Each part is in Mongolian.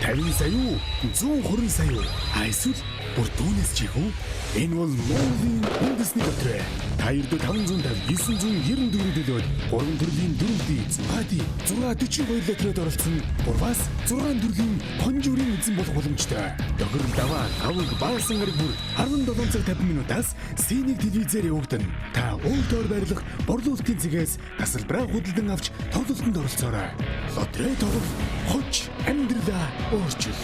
50 сая юу? 120 сая юу? Эсвэл бүр түүнээс ч их үү? Энэ бол Монголын үндэсний дотроо. Та ердөө 550 994 төлөөд 3 төрлийн дөрөвдий 642 литрээр оролцсон. Бургаас 6 төрлийн хонжуурын эзэн болох боломжтой. Тохирол даваа аваг баасан гараг бүр 17 цаг 50 минутаас Синийг телевизээр явагдана. Та өөртөө байрлах борлуулалтын цэгээс тасалбараа худалдан авч тоглолтод оролцоорой. Лотерей тоглох хоч амьдралаа өөрчил.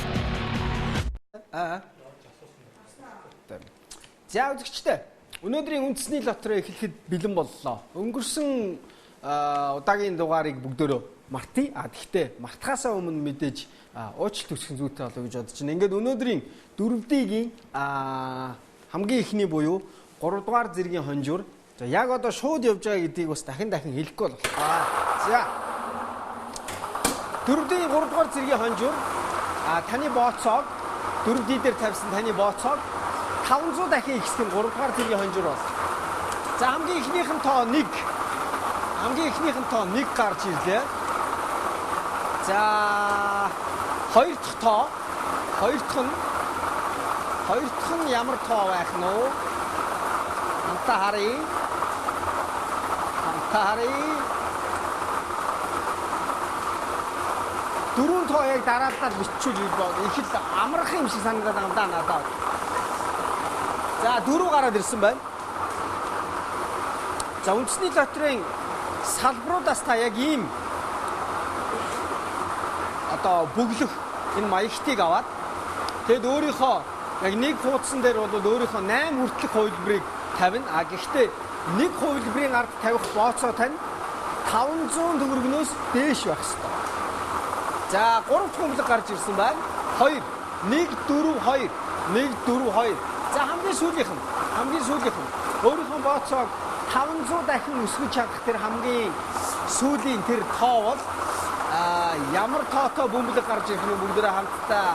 За үзэгчтэй. Өнөөдрийн үндэсний лотерей эхлэхэд бэлэн боллоо. Өнгөрсөн удаагийн дугаарыг бүгдөө мартъя. Гэхдээ мартахаасаа өмнө мэдээж уучлалт хүсэх зүйтэй болов гэж бодож байна. Ингээд өнөөдрийн дөрөвдигийн хамгийн ихний буюу 3 дугаар зэргийн хонжуур. За яг одоо шууд явж байгаа гэдгийг бас дахин хэлэхгүй бол. За. Дөрөвдигийн 3 дугаар зэргийн хонжуур таны бооцоог дөрөвдий дээр тавьсан таны бооцоог 500 дахин ихсэх нь 3 дугаар зэргийн хонжуур бол. За хамгийн ихнийх нь тоо 1. Хамгийн ихнийх нь тоо 1 гарч ирлээ. За 2 дахь тоо 2 дахь нь ямар тоо байх нь вэ? Хамтаа харъя. Дөрөв тоо яг дараалал биччихвэл их л амарх юм шиг санагдаад байгаа юм да надад. За 4 гараад ирсэн байна. За үндэсний лотерейн салбаруудаас та яг ийм одоо бүглэх энэ маягтыг аваад тэгэд өөрийнхөө яг нэг хуудсан дээр бол өөрийнхөө 8 хүртэлх хувилбарыг тавина. Гэхдээ нэг хувилбарын ард тавих бооцоо тань 500 төгрөгнөөс дээш байх ёстой. За 3 хүмлэг гарч ирсэн байна. 2 1 4 2 1 4 2. За хамгийн сүүлийнх нь өөрийнхөө бооцоог 500 дахин өсгөж чадах тэр хамгийн сүүлийн тэр тоо бол ямар тоотой бөмбөлөг гарч ирэх нь бүгдээ хамтдаа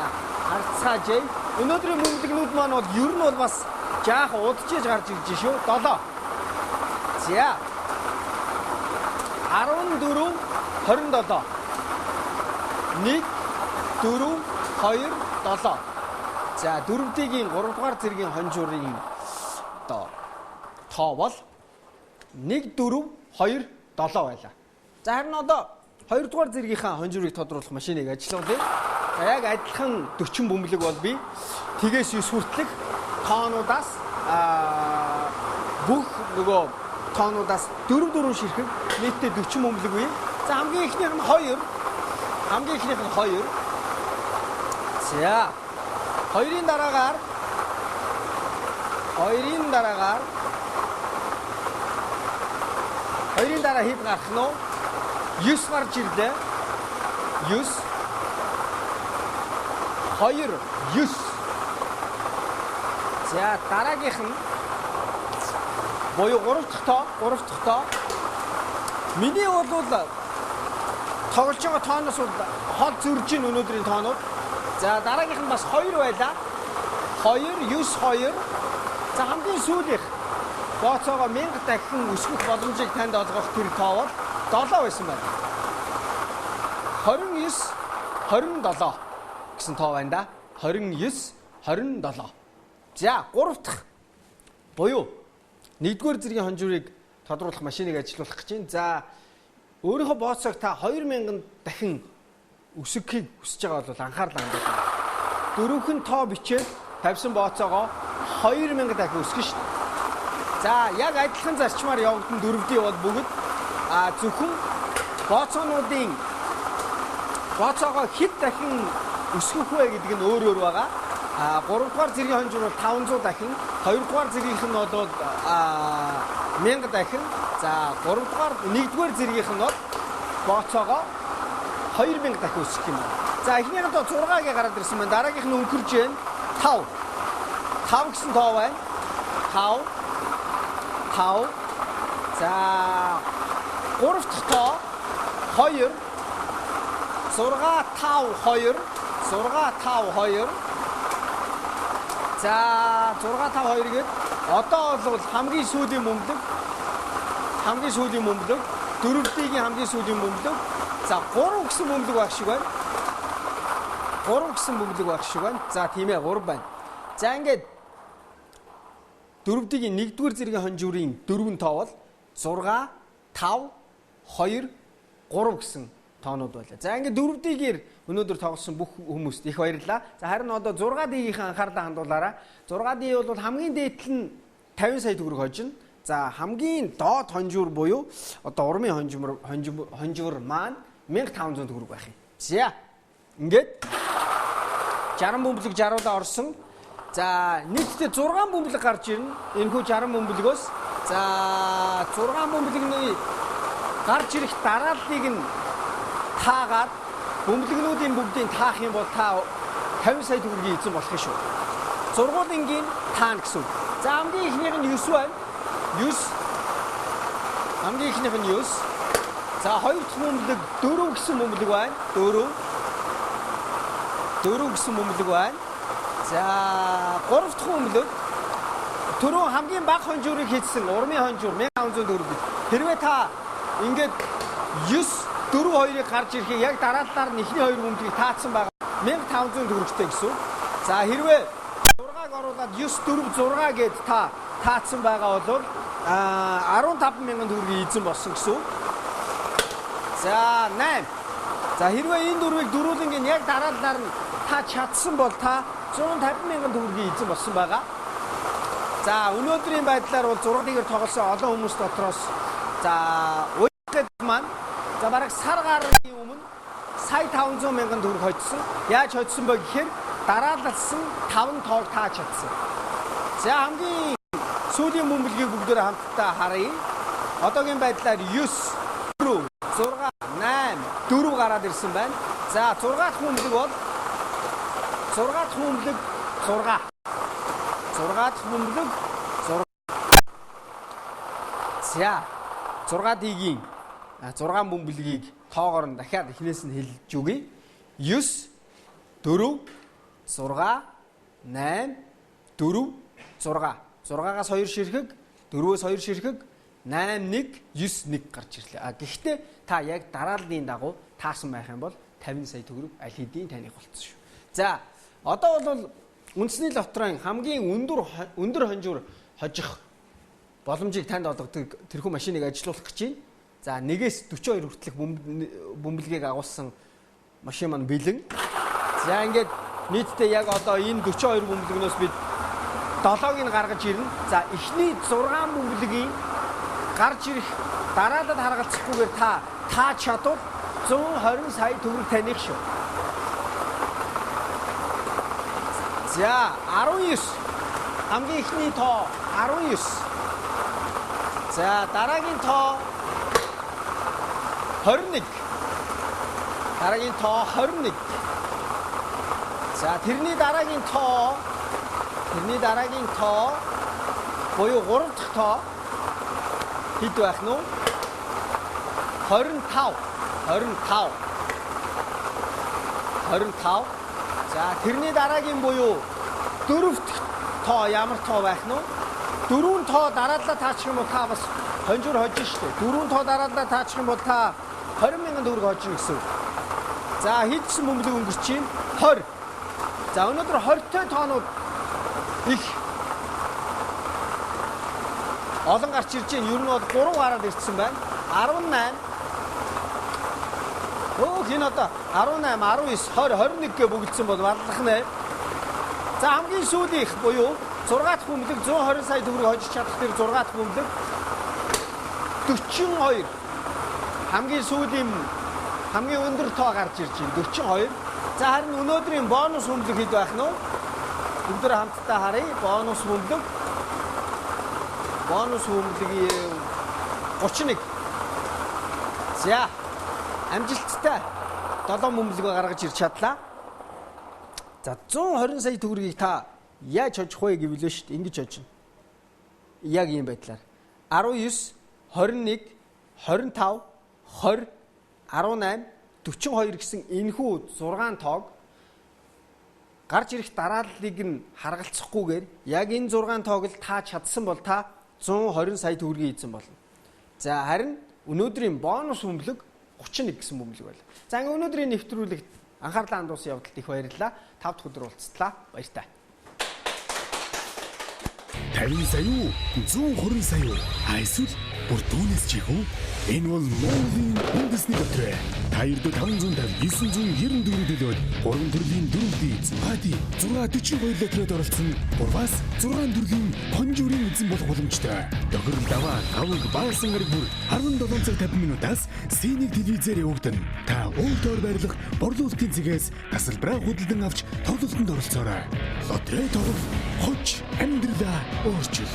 харцгаажээ. Өнөөдрийн бөмбөлөгнүүд маань бол ер нь бол бас жаах удажж гарч ирж шүү. 7. За 14 27 1 4 2 7. За дөрөвдигийн 3 дугаар зэргийн хонжуурын одоо тоо бол 1 4 2 7 байлаа. За харин одоо 2 дугаар зэргийнхаа хонжуурыг тодруулах машиныг ажиллуулъя. За яг адилхан 40 бөмбөлөг бол би тгээс 9 хүртэлх тоонуудаас бүх нөгөө тоонуудаас 4 ширхэг нийтдээ 40 бөмбөлөг бий. За хамгийн ихнийх нь 2. За хоёрын дараагаар хэд гарах нь вэ? 9 гарч ирлээ. 9 2 9. За дараагийнх нь буюу 3 дахь тоо. Миний бол тоглож байгаа тооноос хол зөрж ийн өнөөдрийн тоонууд. За дараагийнх нь бас 2 байлаа. 2 9 2. За хамгийн сүүлийнх бооцоогоо 1000 дахин өсгөх боломжийг танд олгох тэр тоо бол 7 байсан байна. 29 27 гэсэн тоо байна да. 29 27. За 3 дахь буюу 1-р зэргийн хонжуурыг тодруулах машиныг ажиллуулах гэж байна. За өөрийнхөө бооцоог та 2000 дахин өсгөхийг хүсэж байгаа бол анхаарлаа хандуулна. Дөрөвхөн тоо бичээд тавьсан бооцоогоо 2000 дахин өсгөн шүү. За яг адилхан зарчмаар явагдан дөрөвдий бол бүгд зөвхөн бооцоогоо хэд дахин өсгөх вэ гэдэг нь өөр байгаа. 3 дугаар зэргийн хонжуур бол 500 дахин, 2 дугаар зэргийнх нь бол 1000 дахин. За 3 дугаар 1-р зэргийнх нь бол бооцоогоо 2000 дахин өсгөх юм байна. За эхнийх нь 6-гийн гараад ирсэн байна. Дараагийнх нь өнхөрж байна. 5 гэсэн тоо байна. 5. За 3 дахь тоо 2 6 5 2. За 6 5 2 гээд одоо бол хамгийн сүүлийн бөмбөлөг. Дөрөвдигийн хамгийн сүүлийн бөмбөлөг. За 3 гэсэн бөмбөлөг байх шиг байна. 3 3 гэсэн бөмбөлөг байх шиг байна. За тийм ээ 3 байна. За ингээд дөрөвдгийн 1-р зэргийн хонжуурын 4 тоо бол 6, 5, 2, 3 гэсэн тоонууд байлаа. За ингээд дөрөвдгээр өнөөдөр тоглосон бүх хүмүүст их баярлалаа. За харин одоо 6D-ийн анхаарлаа хандуулаарай. 6D бол хамгийн дээдл нь 50 сая төгрөг хожино. За хамгийн доод хонжуур буюу одоо урмын хонжуур маань 1500 төгрөг байх юм. За ингээд 60 бөмбөлөг 60-аа орсон. За нийтдээ 6 бөмбөлөг гарч ирнэ. Энэхүү 60 бөмбөлөгөөс за 6 бөмбөлөгний гарч ирэх дарааллыг нь таагаад бөмбөлгнүүдийн бүгдийг таах юм бол та 50 сая төгрөгийн эзэн болох юм шүү. Сургуулийн таана гэсэн. За хамгийн ихнийх нь 9 байна. 9. Хамгийн ихнийх нь 9. За хоёр дахь бөмбөлөг 4 гэсэн бөмбөлөг байна. 4 гэсэн бөмбөлөг байна. За 3 дахь бөмбөлөг түрүү хамгийн бага хонжуурыг хийсэн урмын хонжуур 1500 төгрөг. Хэрвээ та ингээд 9-4-2-ыг гарч ирэхийг яг дараалалаар нь ихний хоёр бөмбөлгийг таацсан байгаа 1500 төгрөгтэй гэсэн. За хэрвээ 6-аг оруулаад 9-4-6 гээд та таацсан байгаа бол 15000 төгрөгийн эзэн болсон гэсэн. За 8. За хэрвээ энэ дөрвийг дөрүүлэнгийн яг дараалалаар нь та чадсан бол та 150,000 төгрөгийн эзэн болсон байгаа. За өнөөдрийн байдлаар бол 6-ыг тоглосон олон хүмүүс дотроос за уйгад маань за бараг сар гарны өмнө сая 500,000 төгрөг хоцсон. Яаж хоцсон бэ гэхээр дараалалсан 5 тоог тааж чадсан. За хамгийн сүүлийн бөмбөлгийг бүгдээр хамтдаа харъя. Одоогийн байдлаар 9, 4, 6, 8, 4 гараад ирсэн байна. За 6 дахь бөмбөлөг бол 6 дахь бөмбөлөг 6. 6 дахь бөмбөлөг 6. За 6D-ийн 6 бөмбөлгийг тоогоор нь дахиад эхнээс нь хэлж өгье. 9, 4, 6, 8, 4, 6. 6-аас 2 ширхэг, 4-өөс 2 ширхэг, 8, 1, 9, 1 гарч ирлээ. Гэхдээ та яг дарааллын дагуу таасан байх юм бол 50 сая төгрөг аль хэдийн таних болцсон шүү. За одоо бол үндэсний лотерейн хамгийн өндөр хонжуур хожих боломжийг танд олгодог тэрхүү машиныг ажилуулах гэж байна. За 1-ээс 42 хүртэлх бөмбөлгийг агуулсан машин маань бэлэн. За ингээд нийтдээ яг одоо энэ 42 бөмбөлгнөөс бид 7-ыг нь гаргаж ирнэ. За эхний 6 бөмбөлгийн гарч ирэх дараалал харгалзахгүйгээр та тааж чадвал 120 сая төгрөг таних шүү. За 19. Хамгийн ихний тоо 19. За дараагийн тоо 21. Дараагийн тоо 21. За тэрний дараагийн тоо буюу 3 дахь тоо хэд байх нь вэ? 25. 25. За тэрний дараагийн буюу 4 дахь тоо ямар тоо байх нь вэ? 4 тоо дараалал таачих юм бол та бас хонжуур хожиж штэ. 4 тоо дараалал таачих юм бол та 20,000 төгрөг хожиж гэсэн. За хэд гэсэн бөмбөлөг өнгөрч чинь 20. За өнөөдөр 20-той тоонууд их олон гарч ирж байна. Ер нь бол 3 гараад ирсэн байна. 18. Энэ одоо 18, 19, 20, 21 гэ бүгдсэн бол барлах нэ. За хамгийн сүүлийнх буюу 6 дахь бөмбөлөг 120 сая төгрөг хожиж чадах тэр 6 дахь бөмбөлөг 42. Хамгийн сүүлийн хамгийн өндөр тоо гарч ирж байна. 42. За харин өнөөдрийн бонус бөмбөлөг хэд байх нь вэ? Бүгдээ хамтдаа харъя. Бонус бөмбөлөг 31. За амжилттай 7 бөмбөлгөө гаргаж ирч чадлаа. За 120 сая төгрөгийг та яаж хожих вэ гэвэл шүү дээ. Ингэж хожно. Яг ийм байдлаар 19, 21, 25, 20, 18, 42 гэсэн энэхүү 6 тоог гарч ирэх дарааллыг нь харгалцахгүйгээр яг энэ 6 тоог л та чадсан бол та 120 сая төгрөгийн эзэн болно. За харин өнөөдрийн бонус бөмбөлөг 31 гэсэн бөмбөлөг байна. За өнөөдрийн нэвтрүүлэгт Анхаарлаа хандуулсан явдалд их баярлалаа. 5 дахь өдөр уулзтлаа. Баяртай. 50 сая юу? 120 сая юу? Эсвэл бүр түүнээс ч их үү? Энэ бол Mongolia үндэсний дотор. Та ердөө 550 994 төлөөд 3 төрлийн дөрөвдий 642 литрээр оролцсон. Бургаас 6 төрлийн хонжуурын эзэн болох боломжтой. Тохирол даваа аваг баасан гараг бүр 17 цаг 50 минутаас Синийг телевизээр явагдана. Та өөртөө байрлах борлуулалтын цэгээс тасалбараа худалдан авч тоглолтод оролцоорой. Лотерей тоглох хоч амьдралаа өөрчил.